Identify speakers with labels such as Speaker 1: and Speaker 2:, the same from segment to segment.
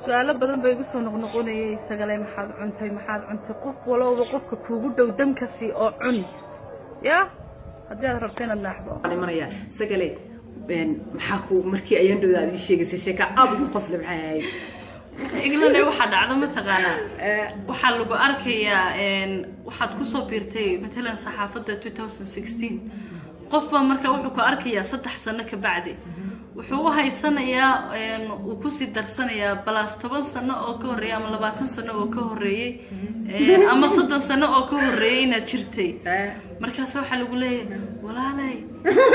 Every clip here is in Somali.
Speaker 1: su'aalo badan bay igu soo noqnoqonayay sagale maxaad cuntay qof walba qofka kuugu dhow damkasi oo cun ya haddii aad rabto inaad naaxdo
Speaker 2: أنا مريا سجلي محاكو مركي أيام دو هذه الشيء شيء أبو قصل معي
Speaker 3: إقلنا واحد عظم تقانا واحد لقو أركيا واحد كوسو بيرتي مثلا صحافة 2016 قفة مركا وحكو أركيا 6 سنة كبعدي وحوها السنة يا وكوسي درسنا يا بلاس 10 سنة أو كهرية أما 20 سنة أو كهرية أما 6 سنة أو كهرية نشرتي مركا سوحة لقولي ولا لي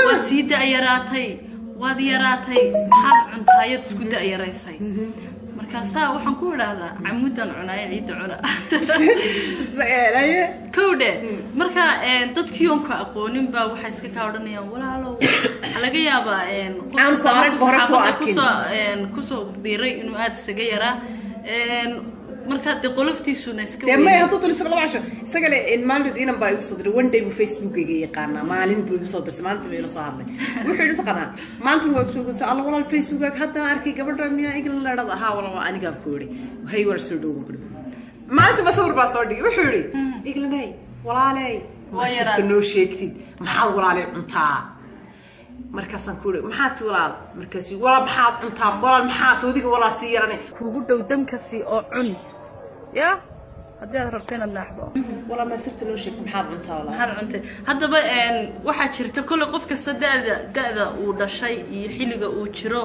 Speaker 3: وتزيد أيراتي وذيراتي حاب عند هاي تسكت أيراتي مركاسا waxaan ku wadaada camudan cunay ciid cuna
Speaker 2: زين
Speaker 3: كوده marka dadkii oo ka aqoonin ba waxa iska ka oranayaan walaalow laga yaabaa ku soo biiray inuu aad isaga yara marka qoloftiisuna iska
Speaker 2: weyn ma haduu tulis 12 isaga in maalmid inaan baa igu soo diray one day bu Facebook-ga yaqaana maalin buu igu soo diray maanta way la soo hadlay wuxuu yiri taqana maanta waa soo go'ay Allah walaal Facebook-ga hadda arkay gabadha miya igla leedada ha walaal aniga ku yiri hay war soo dhow ku maanta ba sawir baa soo dhigay wuxuu yiri iglanay walaalay waa yarta noo sheegtid maxaa walaalay cuntaa markaasan ku yiri maxaa walaal markaasi walaal maxaa cuntaa walaal maxaa soodiga walaal si yaranay
Speaker 1: kuugu dhow damkasi oo cun يا هذا ربنا النحبة
Speaker 2: والله ما صرت له شيء محل عنتها والله
Speaker 3: محل عنتها هذا بقى واحد شرت كل قف كسدة ده وده شيء يحيلقه وشرو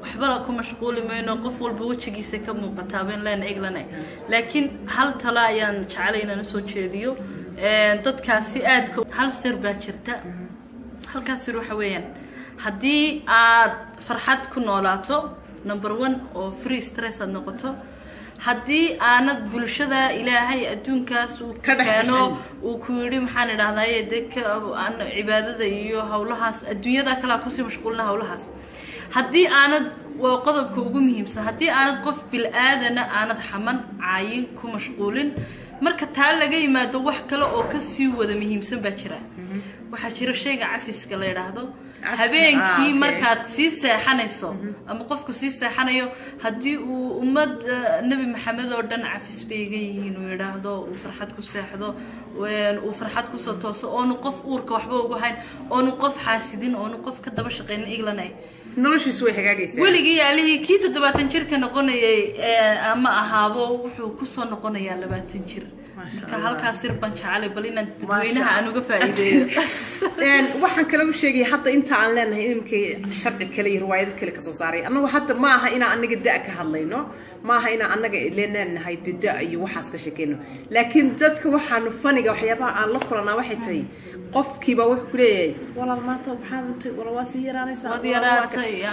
Speaker 3: وحبلكم مشغول منه قف والبوتش جيس كم مقتابين لين إجلنا لكن هل طلعين شعلينا نسوي شديو ضد كاسيات هل سر بشرته هل كسر وحويان هدي فرحات كنولاتو نمبر 1 أو فري ستريس النقطة haddii aanad bulshada ilaahay adduunkaas uu keeno uu ku yiri maxaan idhahdaa dadka cibaadada iyo hawlahaas adduunyada kala ku sii mashquulna hawlahaas haddii aanad waa qodobka ugu muhiimsan haddii aanad qof bil aadana aanad xaman caayin ku mashquulin marka taa laga yimaado wax kale oo ka sii wada muhiimsan baa jira waxa jira shayga cafiska la yiraahdo habeenkii markaad sii seexanayso ama qofku sii seexanayo hadii uu ummad nabi maxamed oo dhan cafis beega yihiin uu yiraahdo uu farxad ku seexdo uu farxad ku soo tooso oo qof uurka waxba ugu hayn oo qof xaasidin oo qof ka daba shaqeyn iglanay
Speaker 2: noloshiisu way hagaagaysaa
Speaker 3: weligii yaalihii kii 70 jirka noqonayay ama ahaabo wuxuu ku soo noqonayaa 20 jir marka halkaas sir ban jacalay bal inaan dadweynaha aan uga faa'iideeyo
Speaker 2: waxaan kale u sheegay hadda inta aan leenahay imkay sharci kale iyo riwaayad kale ka soo saaray anagu hadda ma aha in anaga daa ka hadlayno ma aha in anaga leenahay daa iyo waxaas ka sheekeyno laakiin dadka waxaan faniga waxyaabaha aan la kulanaa waxay tahay qofkiiba wuxuu ku leeyahay walaal maanta waxaan intay wala waa si yaraanaysaa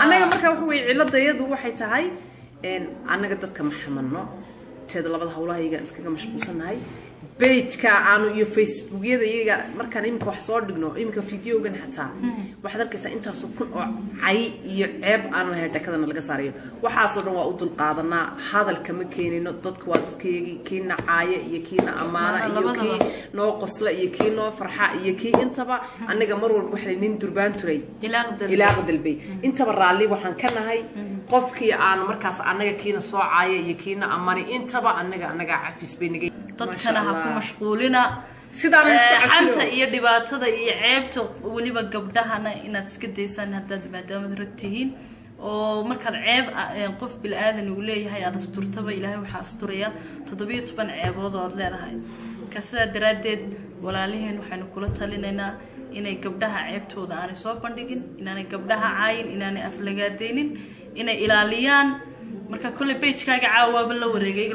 Speaker 2: anaga marka waxa way ciladayadu waxay tahay anaga dadka ma xamanno teed labada hawlahayga iskaga mashquulsanahay page-ka aanu iyo Facebook-yada iyaga markaan imika wax soo dhigno imika video-gan xataa waxaad arkaysaa intaas kun oo cay iyo ceeb aan lahayn dhakadana laga saarayo waxaas oo dhan waa u dul qaadanaa hadalka ma keenino dadku waa dadkeegii kiina caaye iyo kiina amaana iyo kii noo qosla iyo kii noo farxa iyo kii intaba anaga mar walba waxay nin durbaan turay ilaaq dalbay intaba raalli waxaan ka nahay qofkii aan markaas anaga kiina soo caaye iyo kiina amaani intaba anaga cafis bay naga
Speaker 3: dadkana ha ku mashquulina xanta iyo dhibaatada iyo ceebta waliba gabdhahana inaad iska daysaan haddaad maadaama ragtihiin oo markaad ceeb qof bil aadan uu leeyahay aad asturtaba ilaahay waxa asturaya 17 ceebood oo leedahay ka sida daraadeed walaalihiin waxaanu kula talinaynaa inay gabdhaha ceebtooda aanay soo bandhigin inaanay gabdhaha caayin inaanay aflagaadeynin inay ilaaliyaan marka kulli page-kaaga caawaaba la wareegay